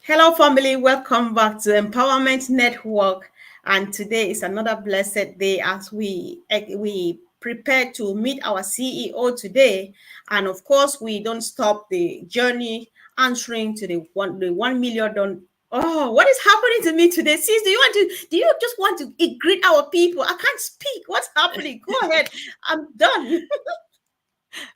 Hello, family. Welcome back to Empowerment Network. And today is another blessed day as we prepare to meet our CEO today. And of course, we don't stop the journey answering to the 1 million. Oh, what is happening to me today? Sis, do you just want to greet our people? I can't speak. What's happening? Go ahead. I'm done.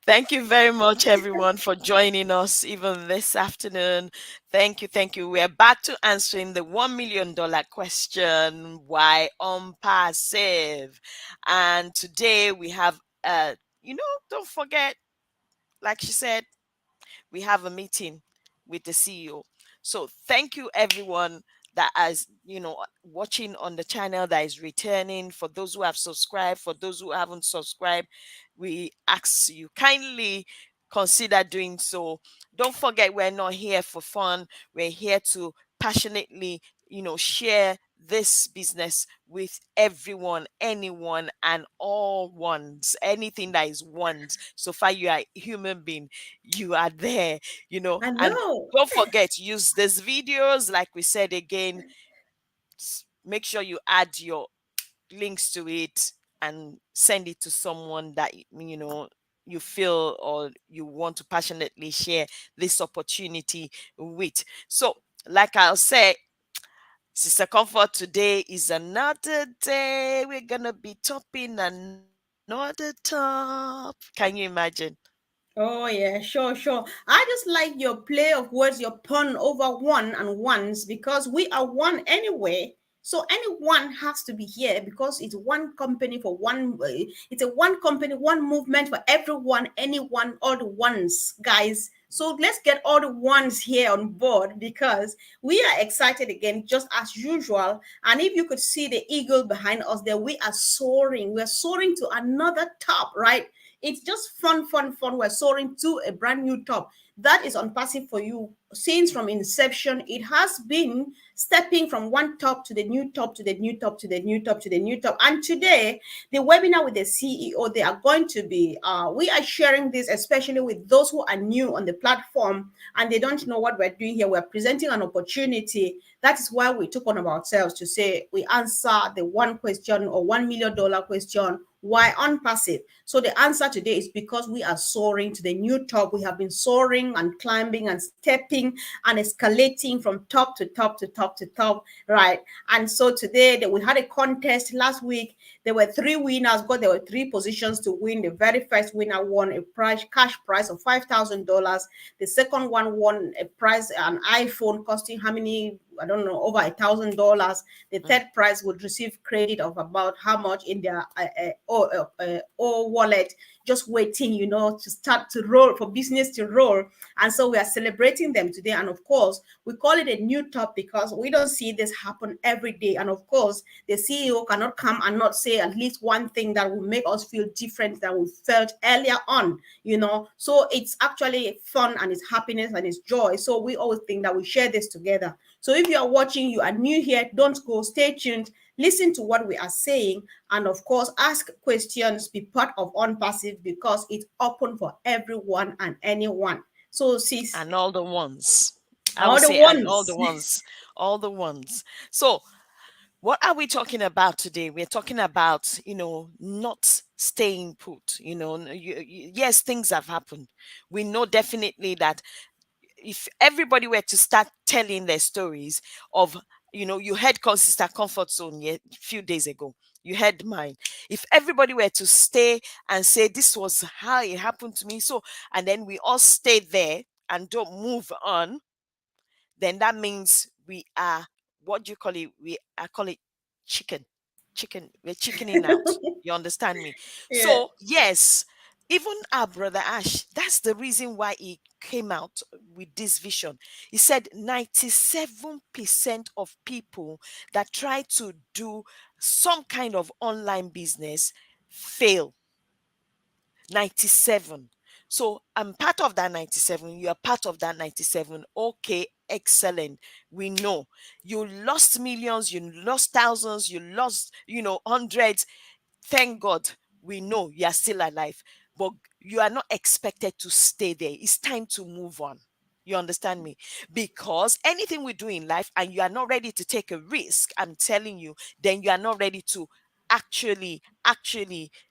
Thank you very much, everyone, for joining us even this afternoon. Thank you. Thank you. We are back to answering the $1 million question, why unpassive? And today we have, don't forget, like she said, we have a meeting with the CEO. So thank you everyone that is, watching on the channel, that is returning. For those who have subscribed, for those who haven't subscribed, we ask you kindly consider doing so. Don't forget, we're not here for fun. We're here to passionately, share this business with everyone, anyone, and all ones. Anything that is ones. So far, you are a human being, you are there, I and know. don't forget, use these videos, like we said again. Make sure you add your links to it and send it to someone that you feel or you want to passionately share this opportunity with. So, like I'll say, Sister Comfort, today is another day. We're gonna be topping another top. Can you imagine? Oh yeah, sure, sure. I just like your play of words, your pun over one and ones because we are one anyway. So anyone has to be here because it's one company for one way. It's a one company, one movement for everyone, anyone, all the ones, guys. So let's get all the ones here on board because we are excited again, just as usual. And if you could see the eagle behind us there, we are soaring. We're soaring to another top, right? It's just fun, fun, fun. We're soaring to a brand new top. That is on passive for you. Since from inception, it has been stepping from one top to the new top to the new top to the new top to the new top. And today, the webinar with the CEO, they are going to be, we are sharing this especially with those who are new on the platform and they don't know what we're doing here. We're presenting an opportunity. That is why we took on ourselves to say we answer the one question or $1 million question, why on passive? So the answer today is because we are soaring to the new top. We have been soaring and climbing and stepping and escalating from top to top to top to top, right? And so today that we had a contest last week. There were three winners, but there were three positions to win. The very first winner won a prize, cash prize of $5,000. The second one won a prize, an iPhone costing how many? I don't know, over $1,000. The third prize would receive credit of about how much in their wallet, just waiting, to start to roll for business to roll. And so we are celebrating them today. And of course, we call it a new top because we don't see this happen every day. And of course, the CEO cannot come and not say at least one thing that will make us feel different than we felt earlier on. So it's actually fun and it's happiness and it's joy. So we always think that we share this together. So if you are watching, you are new here, don't go, stay tuned, listen to what we are saying, and of course, ask questions, be part of On Passive because it's open for everyone and anyone. So, sis, And all the ones. I all would the say, and all ones. the ones, all the ones. So, what are we talking about today? We're talking about, not staying put. Yes, things have happened. We know definitely that if everybody were to start telling their stories of, you heard Sister Comfort Zone a few days ago. You heard mine. If everybody were to stay and say this was how it happened to me, so, and then we all stay there and don't move on, then that means we are, what do you call it? I call it chicken. We're chickening out. You understand me? Yeah. So, yes, even our brother Ash, that's the reason why he came out with this vision. He said 97% of people that try to do some kind of online business fail. 97. So I'm part of that 97. You are part of that 97. Okay, excellent. We know you lost millions, you lost thousands, you lost, hundreds. Thank God we know you are still alive, but you are not expected to stay there. It's time to move on. You understand me? Because anything we do in life and you are not ready to take a risk, I'm telling you, then you are not ready to actually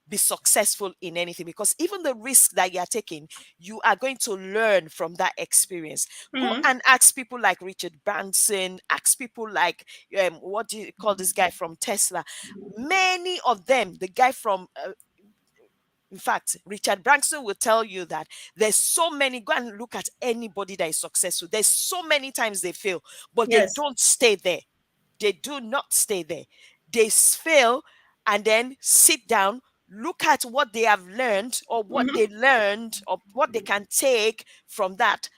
be successful in anything, because even the risk that you are taking, you are going to learn from that experience. Go Mm-hmm. and ask people like Richard Branson, ask people like what do you call this guy from Tesla? Many of them, the guy from in fact, Richard Branson will tell you that there's so many. Go and look at anybody that is successful. There's so many times they fail, but they Yes. don't stay there. They do not stay there. They fail and then sit down, look at what they have learned, or what they Mm-hmm. learned, or what they can take from that,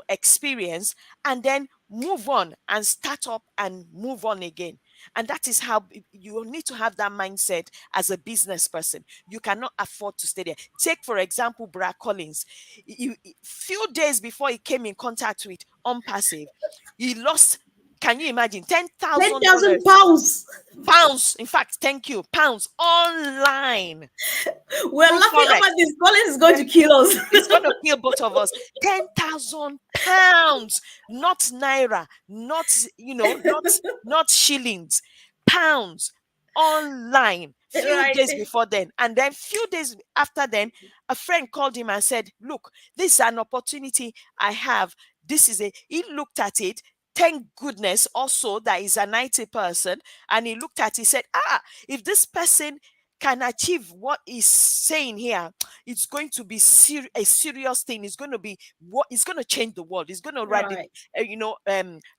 experience, and then move on and start up and move on again. And that is how you need to have that mindset as a business person. You cannot afford to stay there. Take, for example, Brad Collins. Few days before he came in contact with Unpassive, he lost, can you imagine, ten ten thousand thousand dollars pounds. pounds. In fact, thank you, pounds online We're through laughing forex. over this. Collins is going to kill us. It's going to kill both of us. 10,000 pounds, not naira, not, not shillings, pounds online. Few Right. days before then. And then few days after then, a friend called him and said, look, this is an opportunity I have. He looked at it. Thank goodness also that he's an IT person. And he looked at it, he said, if this person can achieve what he's saying here, it's going to be a serious thing. It's going to be what it's going to change the world. It's going to Right.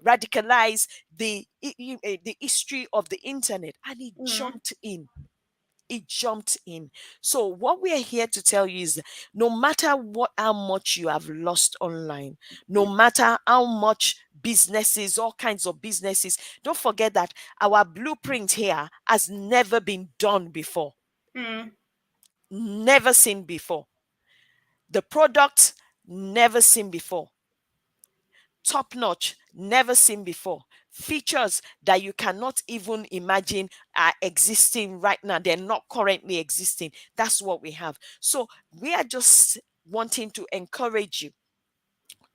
radicalize the history of the internet. And he Mm, jumped in. He jumped in. So what we are here to tell you is, no matter how much you have lost online, no matter how much businesses, all kinds of businesses, don't forget that our blueprint here has never been done before, mm, never seen before. The product, never seen before. Top notch, never seen before. Features that you cannot even imagine are existing right now. They're not currently existing. That's what we have. So we are just wanting to encourage you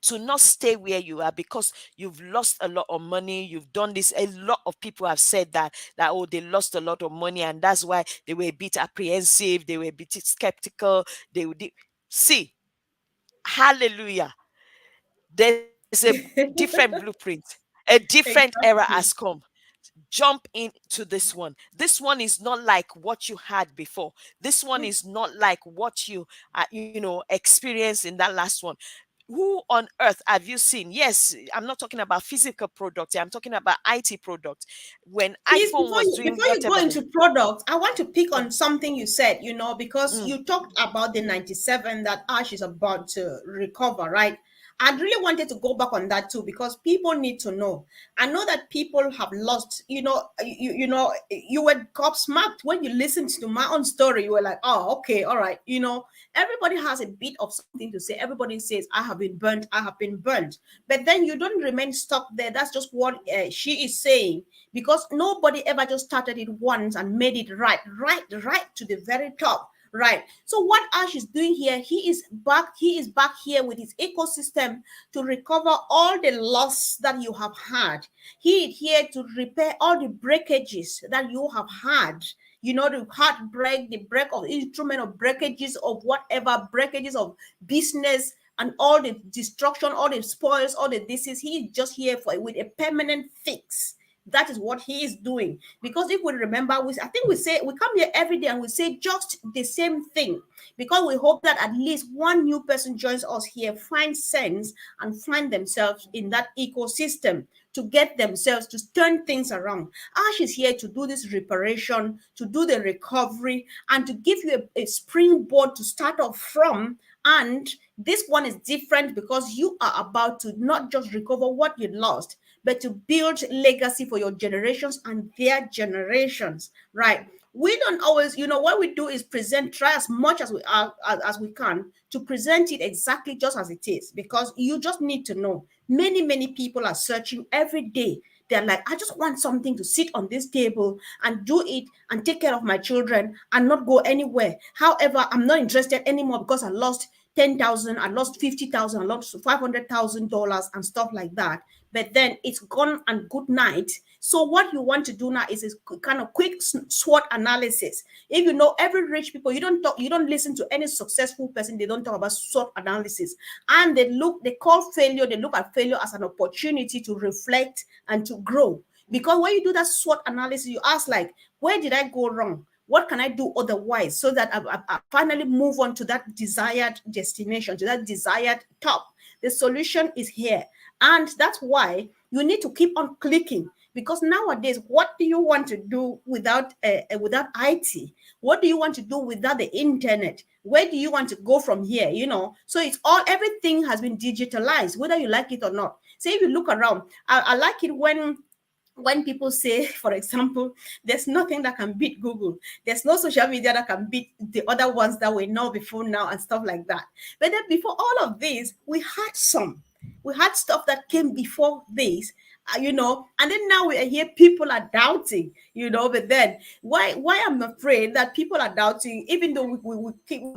to not stay where you are, because you've lost a lot of money. You've done this. A lot of people have said that oh, they lost a lot of money, and that's why they were a bit apprehensive, they were a bit skeptical. They would see, hallelujah, there's a different blueprint. A different era has exactly. come. Jump into this one. This one is not like what you had before. This one is not like what you experienced in that last one. Who on earth have you seen? Yes, I'm not talking about physical products, I'm talking about IT products. When Please, iPhone was doing before you go whatever into products, I want to pick mm, on something you said, because mm, you talked about the 97 that Ash is about to recover, right? I really wanted to go back on that too, because people need to know. I know that people have lost, you were gobsmacked when you listened to my own story. You were like, oh, okay, all right. Everybody has a bit of something to say. Everybody says, I have been burnt, I have been burnt. But then you don't remain stuck there. That's just what she is saying, because nobody ever just started it once and made it right to the very top. Right. So what Ash is doing here, he is back here with his ecosystem to recover all the loss that you have had. He is here to repair all the breakages that you have had. The heartbreak, the break of instrument, of breakages of whatever, breakages of business, and all the destruction, all the spoils, all the disease. He is just here for with a permanent fix. That is what he is doing. Because if we remember, I think we come here every day and we say just the same thing, because we hope that at least one new person joins us here, finds sense, and find themselves in that ecosystem to get themselves to turn things around. Ash is here to do this reparation, to do the recovery, and to give you a springboard to start off from. And this one is different because you are about to not just recover what you lost, but to build legacy for your generations and their generations, right? We don't always, what we do is try as much as we are as we can to present it exactly just as it is, because you just need to know many people are searching every day. They're like, I just want something to sit on this table and do it and take care of my children and not go anywhere. However, I'm not interested anymore because I lost 10,000, I lost 50,000, I lost $500,000 and stuff like that. But then it's gone and good night. So what you want to do now is kind of quick SWOT analysis. If you know every rich people, you don't listen to any successful person. They don't talk about SWOT analysis, and they call failure. They look at failure as an opportunity to reflect and to grow. Because when you do that SWOT analysis, you ask like, where did I go wrong? What can I do otherwise so that I finally move on to that desired destination, to that desired top? The solution is here. And that's why you need to keep on clicking, because nowadays, what do you want to do without IT? What do you want to do without the internet? Where do you want to go from here? So it's all everything has been digitalized, whether you like it or not. So if you look around, I like it when people say, for example, there's nothing that can beat Google. There's no social media that can beat the other ones that we know before now and stuff like that. But then before all of this, we had some. We had stuff that came before this, and then now we are here, people are doubting, but then why I'm afraid that people are doubting, even though we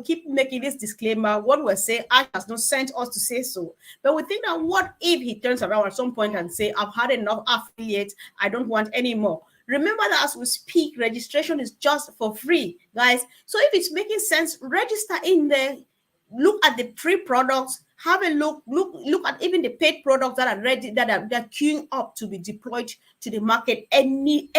keep making this disclaimer, what we're saying, Ash has not sent us to say so. But we think that what if he turns around at some point and say, I've had enough affiliates, I don't want any more. Remember that as we speak, registration is just for free, guys. So if it's making sense, register in there, look at the free products, have a look at even the paid products that are ready, that are queuing up to be deployed to the market any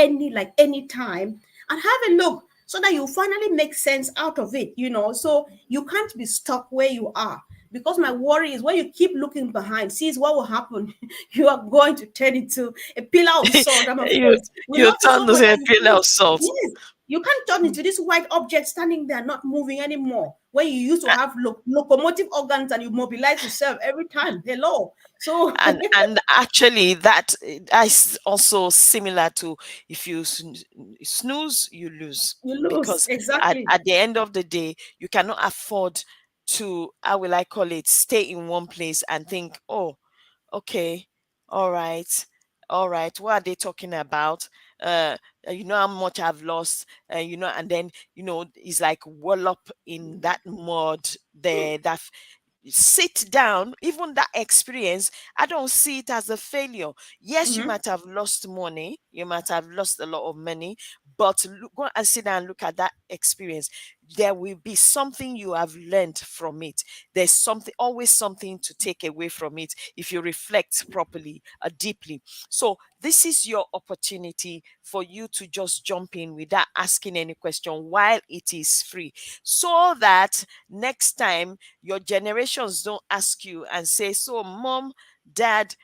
time, and have a look so that you finally make sense out of it. So you can't be stuck where you are, because my worry is when you keep looking behind, sees what will happen. You are going to turn into a pillar of salt, I'm you afraid. We you love you turn so to much a that you pillar feel, of salt. yes, you can't turn into this white object standing there not moving anymore, when you used to have locomotive organs and you mobilize yourself every time. Hello. So And actually that's also similar to, if you snooze you lose, you lose. because Exactly. at the end of the day you cannot afford to, how will I call it, stay in one place and think, oh, okay, all right, all right, what are they talking about? uh you know how much I've lost, and then it's like wallop in that mud there, that sit down. Even that experience, I don't see it as a failure. Yes, you Hmm. might have lost money, you might have lost a lot of money, but go and sit down and look at that experience. There will be something you have learned from it. There's something, always something to take away from it if you reflect properly, deeply. So this is your opportunity for you to just jump in without asking any question while it is free, so that next time your generations don't ask you and say, so mom, dad,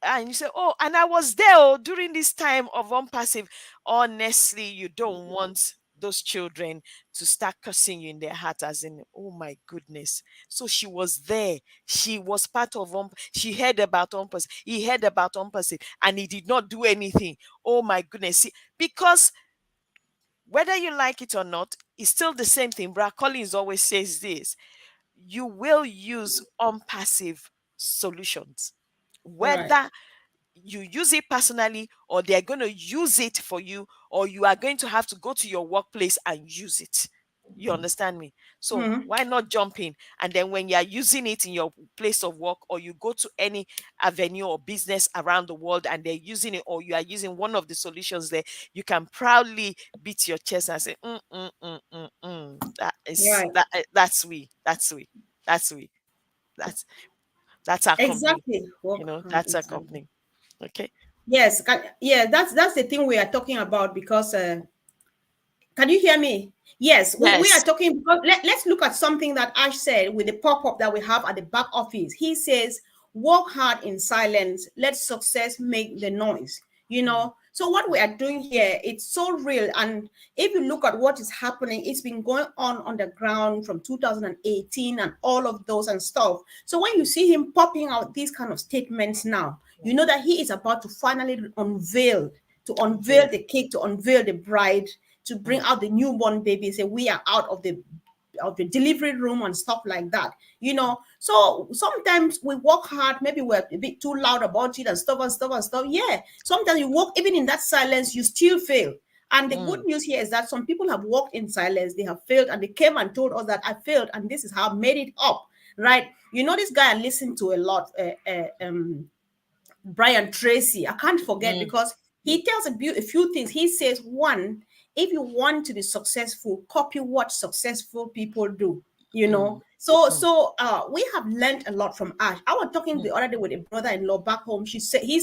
and you say, oh, and I was there, oh, during this time of unpassive. Honestly, you don't want those children to start cursing you in their heart, as in, oh my goodness, so she was there, she was part of she heard about unpassive, he heard about unpassive, and he did not do anything. Oh my goodness. See, because whether you like it or not, it's still the same thing. Brad Collins always says this: you will use unpassive solutions. Right. Whether you use it personally, or they're going to use it for you, or you are going to have to go to your workplace and use it. You understand me? So Hmm. why not jump in? And then when you are using it in your place of work, or you go to any avenue or business around the world and they're using it, or you are using one of the solutions there, you can proudly beat your chest and say, that is Right. that's we, that's we, that's that's our company. Exactly. Work hard That's in our silence. company. Okay. Yes. Yeah. That's the thing we are talking about, because can you hear me? Yes, we are Yes. talking, because let's look at something that Ash said with the pop-up that we have at the back office. He says, work hard in silence, let success make the noise. Mm, So what we are doing here, it's so real. And if you look at what is happening, it's been going on the ground from 2018 and all of those and stuff. So when you see him popping out these kind of statements now, you know that he is about to finally unveil unveil. the cake, to unveil the bride, to bring Mm, out the newborn baby, say we are out of the delivery room and stuff like that. So sometimes we work hard, maybe we're a bit too loud about it and stuff and stuff and stuff. Yeah, sometimes you work, even in that silence, you still fail. And the good Mm, news here is that some people have walked in silence, they have failed, and they came and told us that I failed, and this is how I made it up, right? You know, this guy I listen to a lot, Brian Tracy. I can't forget mm, because he tells a few things. He says, one, if you want to be successful, copy what successful people do. You know, mm, mm, we have learned a lot from Ash. I was talking mm, the other day with a brother-in-law back home.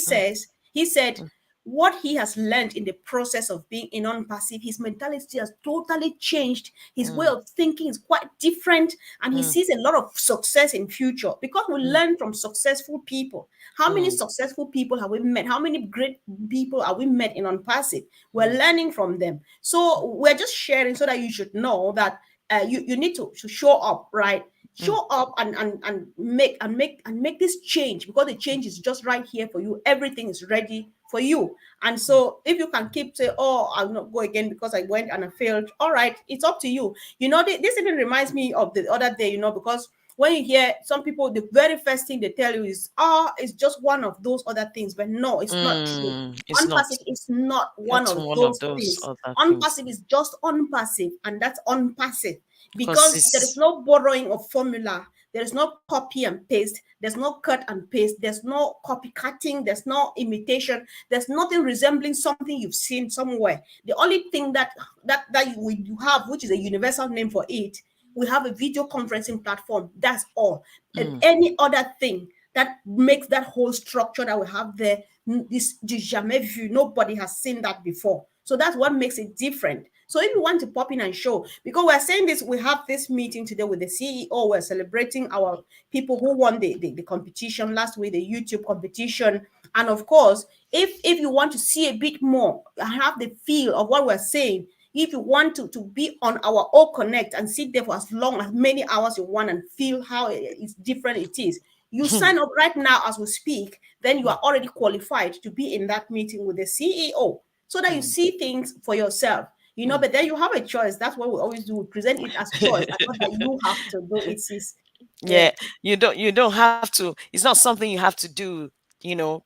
mm, He said mm, what he has learned in the process of being a non-passive, his mentality has totally changed. His way mm, of thinking is quite different, and he mm, sees a lot of success in future because we mm, learn from successful people. How many mm, successful people have we met? How many great people have we met in non-passive? We're mm, learning from them. So we're just sharing so that you should know that you need to show up, right? mm, Show up and make this change, because the change is just right here for you. Everything is ready for you. And mm. so if you can keep say, oh, I'll not go again because I went and I failed, all right, it's up to you. You know, this even reminds me of the other day, you know, because when you hear some people, the very first thing they tell you is, oh, it's just one of those other things. But no, it's not true. It's not. Unpassive is not one Not of one of those those things. other things. Unpassive is just unpassive, and that's unpassive, Because because there is it's no borrowing of formula. There is no copy and paste. There's no cut and paste. There's no copycatting. There's no imitation. There's nothing resembling something you've seen somewhere. The only thing that you have, which is a universal name for it, we have a video conferencing platform. That's all. And mm, any other thing that makes that whole structure that we have there, this du jamais vu. Nobody has seen that before. So that's what makes it different. So if you want to pop in and show, because we're saying this, we have this meeting today with the CEO. We're celebrating our people who won the competition last week, the YouTube competition. And of course, if you want to see a bit more, have the feel of what we're saying, if you want to be on our all connect and sit there for as long as many hours you want and feel how it's different it is, you sign up right now as we speak, then you are already qualified to be in that meeting with the CEO, so that you mm, see things for yourself. You know, mm. but then you have a choice. That's what we always do. We present it as choice, and not that you have to do it. Is yeah. Yeah, you don't have to. It's not something you have to do,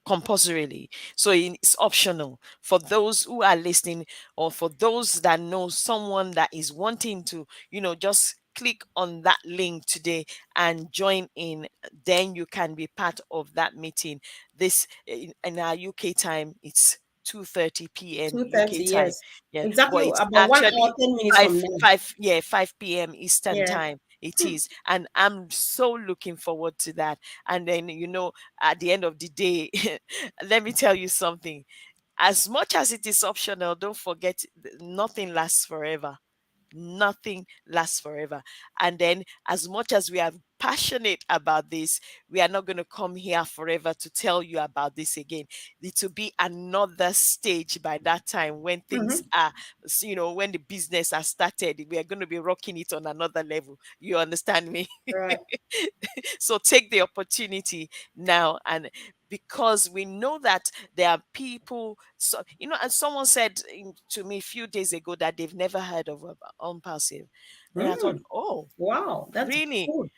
compulsorily. So it's optional for those who are listening, or for those that know someone that is wanting to, just click on that link today and join in. Then you can be part of that meeting. This in our UK time, it's 2:30 p.m. 2:30, UK time. yes. Yeah, Exactly but it's about 1 hour, actually 10 minutes five from now. five yeah 5 p.m. Eastern Yeah. time. It is, and I'm so looking forward to that. And then, at the end of the day, let me tell you something. As much as it is optional, don't forget, nothing lasts forever. Nothing lasts forever. And then, as much as we are passionate about this, we are not going to come here forever to tell you about this again. It will be another stage by that time, when things Mhm. are, when the business has started. We are going to be rocking it on another level. You understand me? Right. So take the opportunity now. And because we know that there are people, so and someone said to me a few days ago that they've never heard of Unpassive. Then I thought, Mm. oh, Wow, that's really? good.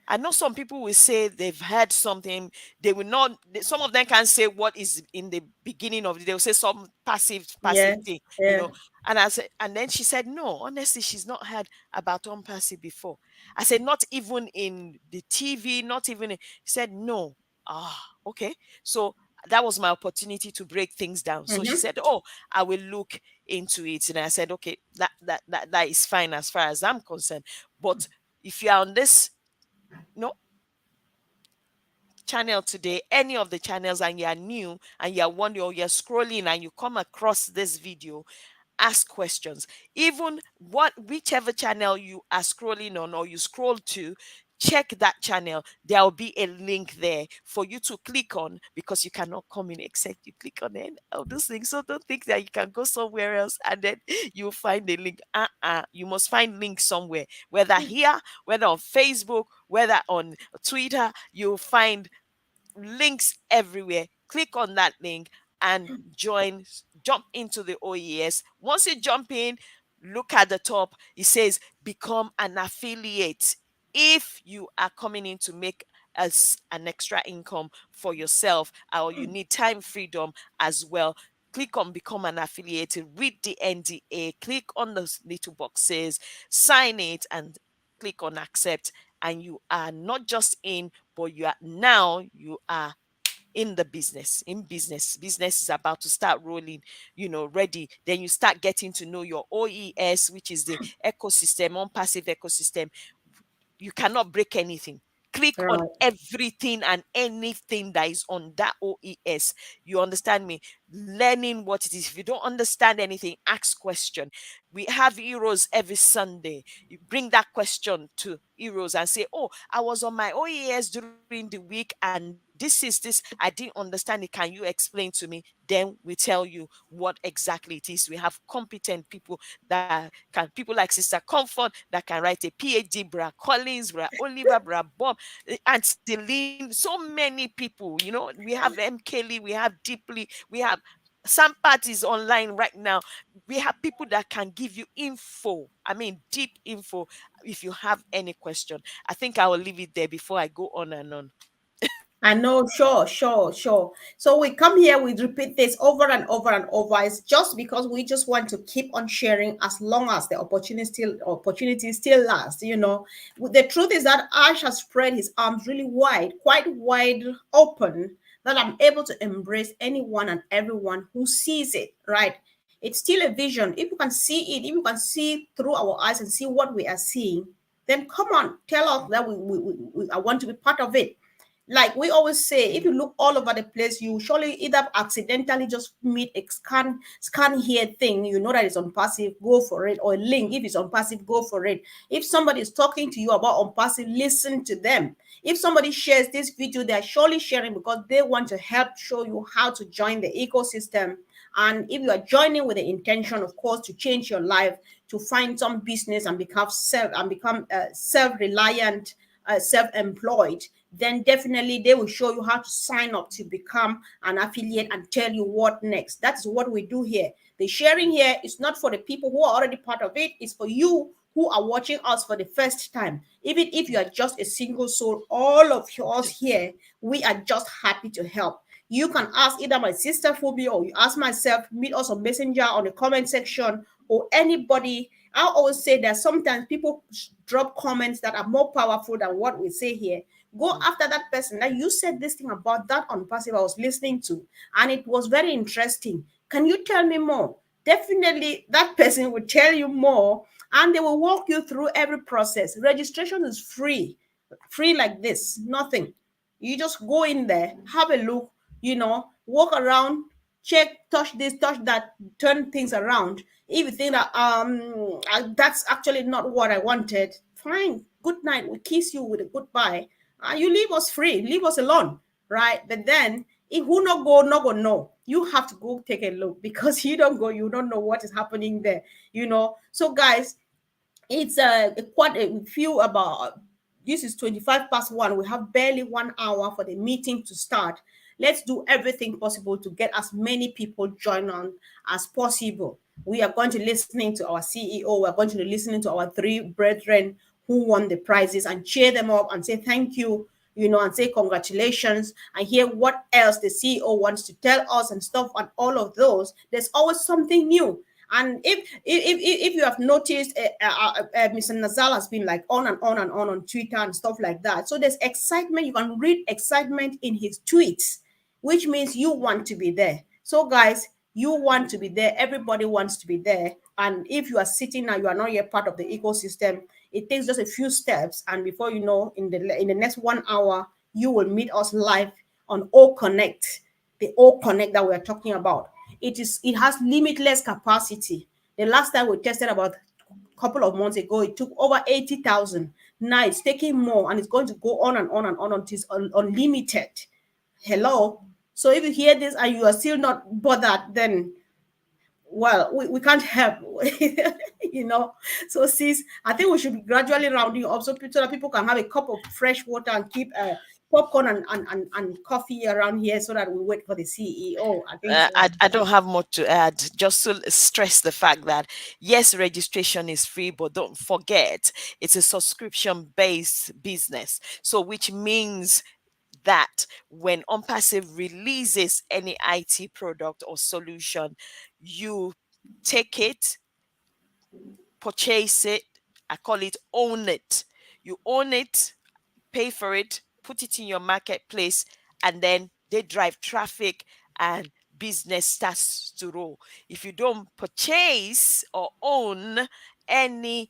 I know some people will say they've heard something. They will not. Some of them can say what is in the beginning of it. They will say some passive Yes. thing, you Yeah. know. And I said, and then she said, no, honestly, she's not heard about unpassive before. I said, not even in the TV, not even. She said, no. Ah, okay. So that was my opportunity to break things down. So she Mm-hmm. said, oh, I will look into it, and I said, okay, that is fine as far as I'm concerned. But if you are on this, no channel today, any of the channels, and you're new and you're wondering, or you're scrolling and you come across this video, ask questions. Even whichever channel you are scrolling on, or you scroll to, check that channel. There will be a link there for you to click on, because you cannot come in except you click on any of those things. So don't think that you can go somewhere else and then you'll find a link. You must find links somewhere, whether here, whether on Facebook, whether on Twitter. You'll find links everywhere. Click on that link and jump into the OES. Once you jump in, look at the top. It says become an affiliate. If you are coming in to make as an extra income for yourself, or you need time freedom as well, click on become an affiliate, read the NDA, click on those little boxes, sign it, and click on accept. And you are not just in, but you are in the business. In business is about to start rolling, ready. Then you start getting to know your OES, which is the ecosystem, on passive ecosystem. You cannot break anything. Click on Right. everything and anything that is on that OES. You understand me? Learning what it is. If you don't understand anything, ask question. We have heroes every Sunday. You bring that question to heroes and say, "Oh, I was on my OES during the week, and this, I didn't understand it. Can you explain to me?" Then we tell you what exactly it is. We have competent people that can, people like Sister Comfort, that can write a PhD, Bra Collins, Bra Oliver, Bra Bob, Auntie Lynn, so many people. We have M. Kelly, we have Deeply, we have some parties online right now. We have people that can give you info. I mean, deep info. If you have any question, I think I will leave it there before I go on and on. I know, sure, sure, sure. So we come here, we repeat this over and over and over. It's just because we just want to keep on sharing as long as the opportunity still lasts. The truth is that Ash has spread his arms really wide, quite wide open, that I'm able to embrace anyone and everyone who sees it. Right? It's still a vision. If you can see it, if you can see through our eyes and see what we are seeing, then come on, tell us that I want to be part of it. Like we always say, if you look all over the place, you surely either accidentally just meet a scan here thing, you know that it's on passive, go for it, or a link, if it's on passive, go for it. If somebody is talking to you about on passive, listen to them. If somebody shares this video, they're surely sharing because they want to help show you how to join the ecosystem. And if you are joining with the intention, of course, to change your life, to find some business and become self-reliant, self-employed, then definitely they will show you how to sign up to become an affiliate and tell you what next. That's what we do here. The sharing here is not for the people who are already part of it, it's for you who are watching us for the first time. Even if you are just a single soul, all of us here, we are just happy to help. You can ask either my sister Phoebe or you ask myself, meet us on Messenger, on the comment section, or anybody. I always say that sometimes people drop comments that are more powerful than what we say here. Go after that person. Now you said this thing about that on passive I was listening to, and it was very interesting. Can you tell me more? Definitely, that person will tell you more, and they will walk you through every process. Registration is free like this, nothing. You just go in there, have a look, walk around, check, touch this, touch that, turn things around. If you think that that's actually not what I wanted, fine. Good night. We kiss you with a goodbye. You leave us free, leave us alone, right? But then if who not go, not go, no. You have to go take a look because you don't go, you don't know what is happening there, So guys, it's quite a few about this is 25 past 1. We have barely 1 hour for the meeting to start. Let's do everything possible to get as many people join on as possible. We are going to listening to our CEO. We're going to be listening to our three brethren who won the prizes and cheer them up and say thank you, and say congratulations and hear what else the CEO wants to tell us and stuff and all of those. There's always something new. And if you have noticed, Mr. Nazal has been like on and on and on Twitter and stuff like that. So there's excitement. You can read excitement in his tweets, which means you want to be there. So guys, you want to be there. Everybody wants to be there. And if you are sitting now, you are not yet part of the ecosystem. It takes just a few steps, and before you know, in the next 1 hour, you will meet us live on O Connect, the O Connect that we are talking about. It has limitless capacity. The last time we tested about a couple of months ago, it took over 80,000. Now it's taking more, and it's going to go on and on and on until it's unlimited. Hello. So if you hear this and you are still not bothered, then well, we can't help, you know. So, sis, I think we should be gradually rounding up so that people can have a cup of fresh water and keep popcorn and coffee around here so that we wait for the CEO. I think so. I don't have much to add. Just to stress the fact that yes, registration is free, but don't forget it's a subscription based business. So, which means that when OnPassive releases any IT product or solution, you take it, purchase it. I call it own it. You own it, pay for it, put it in your marketplace, and then they drive traffic and business starts to roll. If you don't purchase or own any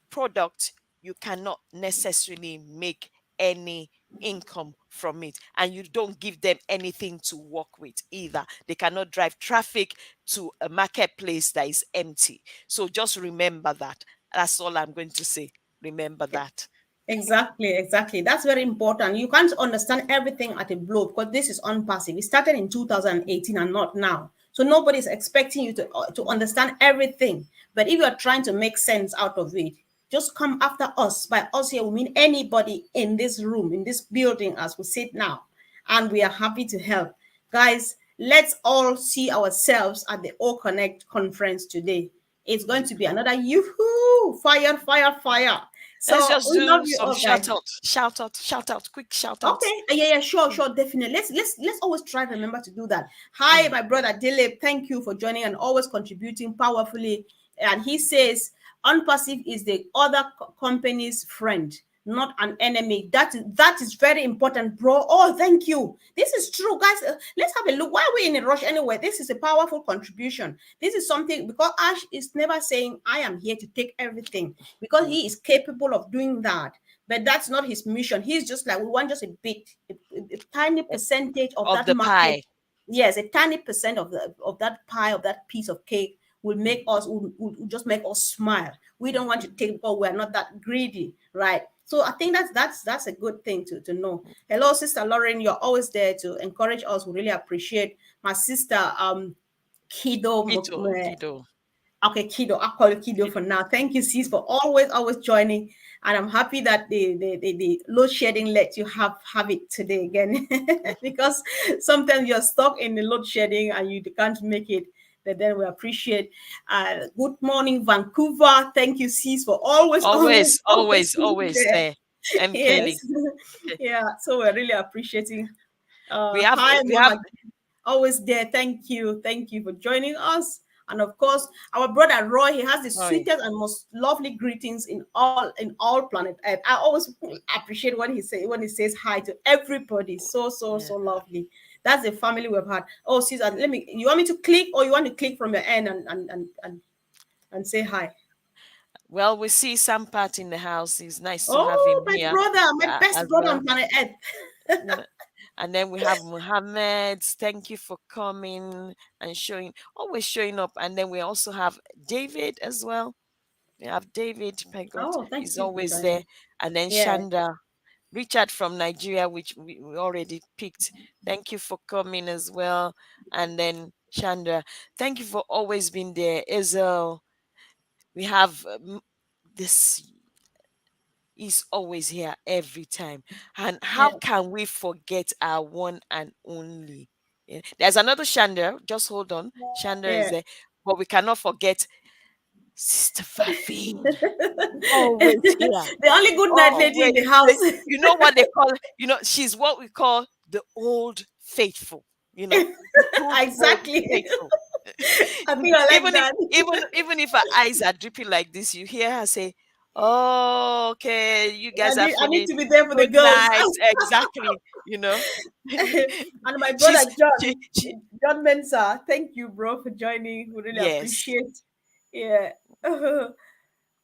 product, you cannot necessarily make any income from it, and you don't give them anything to work with either. They cannot drive traffic to a marketplace that is empty. So just remember that. That's all I'm going to say. Remember that. Exactly, exactly. That's very important. You can't understand everything at a blow because this is unpassive. It started in 2018 and not now. So nobody's expecting you to understand everything. But if you're trying to make sense out of it, just come after us. By us here, we mean anybody in this room, in this building as we sit now. And we are happy to help. Guys, let's all see ourselves at the O Connect conference today. It's going to be another yoo-hoo, fire, fire, fire. Let's So just we love do you some all, guys. shout out, quick shout Okay, outs. yeah, sure, sure, definitely. Let's always try to remember to do that. Hi, Mm. my brother Dilip. Thank you for joining and always contributing powerfully. And he says, unpassive is the other company's friend, not an enemy. That is very important, bro. Oh, thank you. This is true, guys. Let's have a look. Why are we in a rush anyway? This is a powerful contribution. This is something because Ash is never saying I am here to take everything because Mm. he is capable of doing that, but that's not his mission. He's just like, we want just a bit, a tiny percentage of Of that the market. pie. Yes, a tiny percent of that pie, of that piece of cake will make us will just make us smile. We don't want to take because we're not that greedy, right? So I think that's a good thing to know. Hello, Sister Lauren, you're always there to encourage us. We really appreciate my sister Kido Kido. Okay, Kido. I'll call you Kido for now. Thank you, sis, for always joining. And I'm happy that the load shedding let you have it today again. Because sometimes you're stuck in the load shedding and you can't make it. But then we appreciate. Good morning, Vancouver. Thank you, sis, for always being Always there. there. M. Kelly. Yes. Yeah. So we're really appreciating. We have Hi, we have Mama, always there. Thank you. Thank you for joining us. And of course, our brother Roy, he has the Roy. sweetest and most lovely greetings in all planet Earth. I always appreciate when he says hi to everybody. So Yeah. lovely. That's the family we've had. Oh, Caesar, let me. You want me to click, or you want to click from your end and say hi? Well, we see Sampat in the house. It's nice to have Oh, him my here brother, my best as brother well. on planet Earth. You know. And then we have Muhammad. Thank you for coming and always showing up. And then we also have David as well. We have David, my God, Oh, thank he's you for always there. joining. And then Yeah, Shanda, Richard from Nigeria, which we already picked. Thank you for coming as well. And then Shanda, thank you for always being there. Ezel, we have this is always here every time. And how yeah, can we forget our one and only? Yeah. There's another Shanda. Just hold on. Shanda is yeah. there. But we cannot forget Sister Fafine. Always here. The only good night lady in Always. the house. You know what they call, she's what we call the old faithful, the good old Exactly. faithful. I think I like even if that. even if her eyes are dripping like this, you hear her say, "Oh, okay, you guys are I need finished. to be there for the Good girls. night." Exactly. And my brother she's she, she John Mensah, thank you, bro, for joining. We really yes. appreciate. Yeah.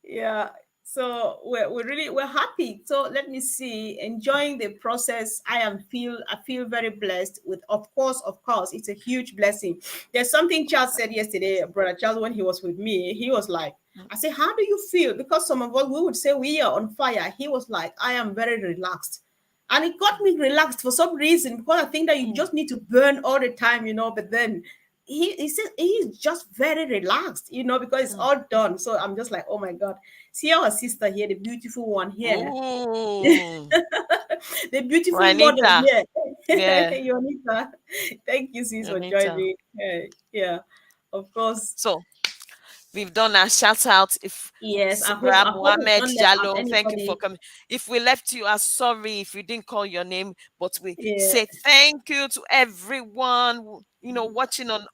Yeah, so we're happy. So let me see, enjoying the process. I feel very blessed with, of course it's a huge blessing. There's something Charles said yesterday, brother Charles, when he was with me. He was like, I said, how do you feel? Because some of us, we would say we are on fire. He was like, I am very relaxed. And it got me relaxed for some reason, because I think that you Mm, just need to burn all the time, but then he says he's just very relaxed, because it's mm. all done. So I'm just like, oh my God. See our sister here, the beautiful one here. Ooh, The beautiful model Juanita. here. Yeah, Yonita. Thank you, sis, for Juanita. joining. Yeah, of course. So We've done our shout out. If Yes, Sabra I hope we've Mohammed not left out Jalo, thank you for anybody. coming. If we left you, are sorry if we didn't call your name, but we Yeah, say thank you to everyone, watching on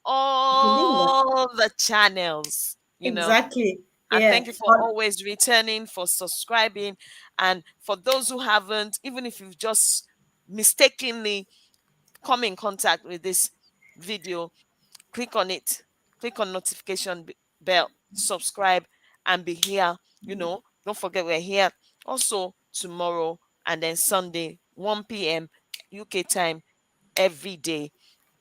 Belinda. all the channels. Exactly. And Yeah. thank you for always returning, for subscribing. And for those who haven't, even if you've just mistakenly come in contact with this video, click on it, click on notification bell, subscribe, and be here. Don't forget we're here also tomorrow and then Sunday, 1 p.m. UK time every day,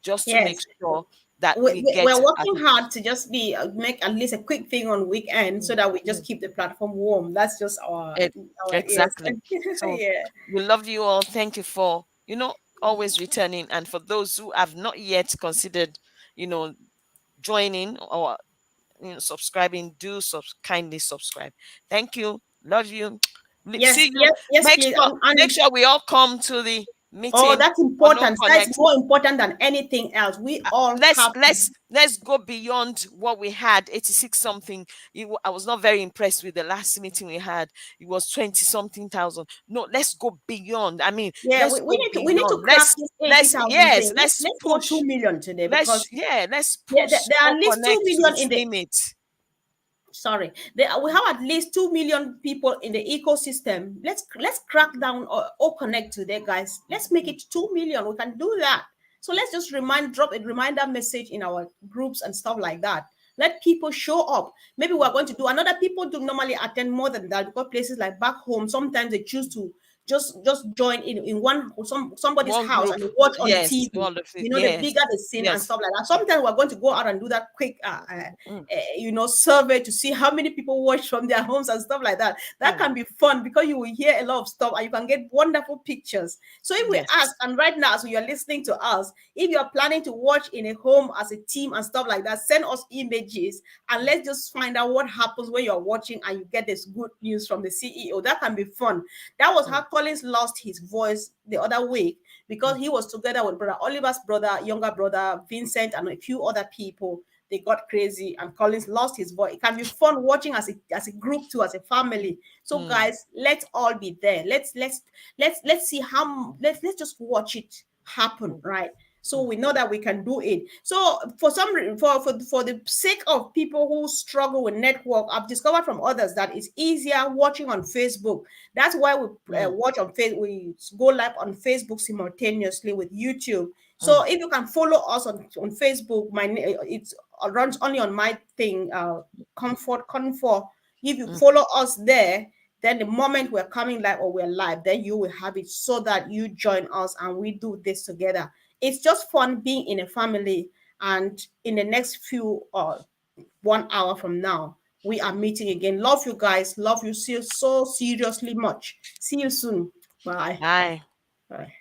just to make Yes. sure that we, we we- get we're at working it. hard to just be make at least a quick thing on weekend so Mm, that we just mm. keep the platform warm. That's just E- our yes. Exactly. So Yeah. we love you all. Thank you for, always returning. And for those who have not yet considered, you know, joining or subscribing, do kindly subscribe. Thank you. Love you. See Yes, you. yes, yes, Make please. sure, make And sure we all come to the oh, meeting that's for No important. That's Connect. more important than anything else. We all let's have to. let's let's go beyond what we had. 86 something. I was not very impressed with the last meeting we had. It was 20 something thousand. No, let's go beyond. I mean, Yeah, let's go we need to beyond. crack let's this let's 80,000 yes, thing. let's Let's go push. 2 million today let's because yeah let's there, push there are No at least two Connect to million its in the limit. sorry we have at least 2 million people in the ecosystem. Let's crack down or connect today, guys. Let's make it 2 million. We can do that. So let's just drop a reminder message in our groups and stuff like that. Let people show up. Maybe we're going to do another. People do normally attend more than that because places like back home sometimes they choose to just join in somebody's One house group. and watch on the Yes, TV. all of it. The Yes, bigger the scene and yes. stuff like that. Sometimes we're going to go out and do that quick Mm, survey to see how many people watch from their homes and stuff like that. That mm, can be fun because you will hear a lot of stuff and you can get wonderful pictures. So if we ask, yes. and right now, so you're listening to us, if you're planning to watch in a home as a team and stuff like that, send us images and let's just find out what happens when you're watching and you get this good news from the CEO. That can be fun. That was how Mm, Collins lost his voice the other week because mm, he was together with brother Oliver's brother, younger brother Vincent, and a few other people. They got crazy and Collins lost his voice. It can be fun watching as a group too, as a family. So mm, guys, let's all be there. Let's see how let's just watch it happen, mm, right? So mm, we know that we can do it. So for some for the sake of people who struggle with network, I've discovered from others that it's easier watching on Facebook. That's why we mm, watch on Facebook. We go live on Facebook simultaneously with YouTube. mm, So if you can follow us on Facebook, it runs only on my thing, Comfort. If you mm, follow us there, then the moment we're coming live or we're live, then you will have it so that you join us and we do this together. It's just fun being in a family. And in the next few 1 hour from now, we are meeting again. Love you guys. Love you so seriously much. See you soon. Bye. Bye. Bye.